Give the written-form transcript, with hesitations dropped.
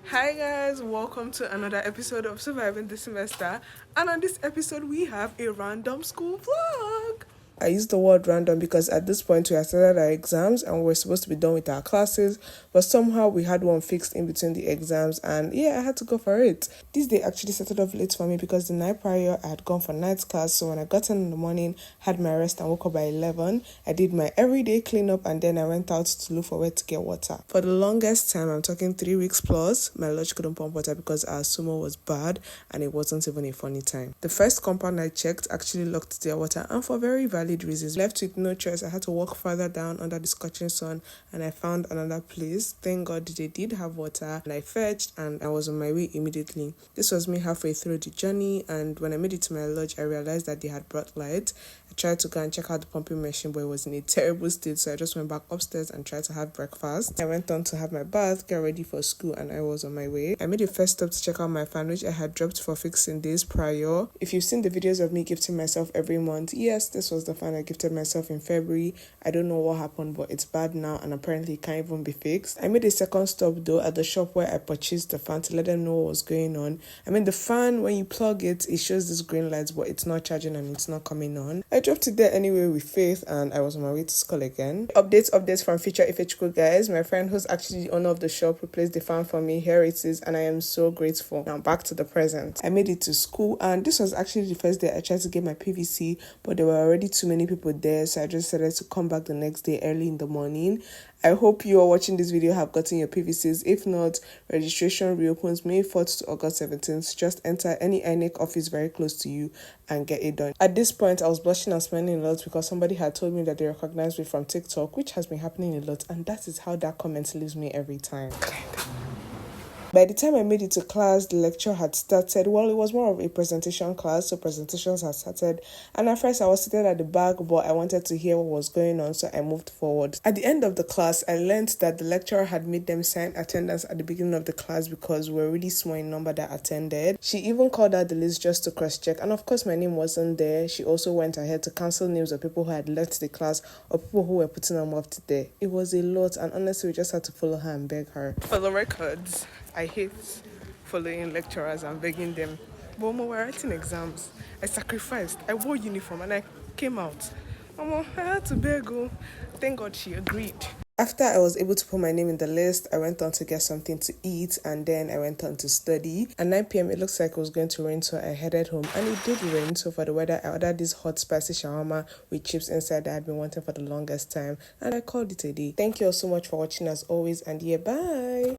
Hi guys, welcome to another episode of Surviving the Semester. And on this episode, we have a random school vlog. I use the word random because at this point we had started our exams and we're supposed to be done with our classes, but somehow we had one fixed in between the exams and yeah, I had to go for it. This day actually started off late for me because the night prior I had gone for night class, so when I got in the morning, had my rest and woke up by 11, I did my everyday cleanup and then I went out to look for where to get water. For the longest time, I'm talking 3 weeks plus, my lodge couldn't pump water because our sumo was bad and it wasn't even a funny time. The first compound I checked actually locked their water and for very valid reasons. Left with no choice, I had to walk further down under the scorching sun and I found another place. Thank God they did have water and I fetched and I was on my way immediately. This was me halfway through the journey and when I made it to my lodge, I realized that they had brought light. I tried to go and check out the pumping machine, but it was in a terrible state, so I just went back upstairs and tried to have breakfast. I went on to have my bath, get ready for school, and I was on my way. I made a first stop to check out my fan, which I had dropped for fixing days prior. If you've seen the videos of me gifting myself every month, yes, this was the fan I gifted myself in February. I don't know what happened, but it's bad now, and apparently it can't even be fixed. I made a second stop, though, at the shop where I purchased the fan to let them know what was going on. I mean, the fan, when you plug it, it shows this green light, but it's not charging and it's not coming on. I dropped it there anyway with faith and I was on my way to school again. Updates from Future Ifechukwu, guys. My friend who's actually the owner of the shop replaced the fan for me. Here it is and I am so grateful. Now back to the present. I made it to school and this was actually the first day I tried to get my PVC, but there were already too many people there, so I just decided to come back the next day early in the morning. I hope you are watching this video have gotten your PVCs. If not, registration reopens May 4th to August 17th. Just enter any INEC office very close to you and get it done. At this point, I was blushing and smiling a lot because somebody had told me that they recognized me from TikTok, which has been happening a lot, and that is how that comment leaves me every time. By the time I made it to class, the lecture had started. Well, it was more of a presentation class, so presentations had started. And at first, I was seated at the back, but I wanted to hear what was going on, so I moved forward. At the end of the class, I learned that the lecturer had made them sign attendance at the beginning of the class because we were really small in number that attended. She even called out the list just to cross-check, and of course, my name wasn't there. She also went ahead to cancel names of people who had left the class or people who were putting them off today. It was a lot, and honestly, we just had to follow her and beg her. For the records, I hate following lecturers and begging them. But when we were writing exams, I sacrificed. I wore uniform and I came out. I had to beg. Thank God she agreed. After I was able to put my name in the list, I went on to get something to eat and then I went on to study. At 9 p.m. it looks like it was going to rain, so I headed home and it did rain. So for the weather, I ordered this hot spicy shawarma with chips inside that I had been wanting for the longest time and I called it a day. Thank you all so much for watching as always and yeah, bye!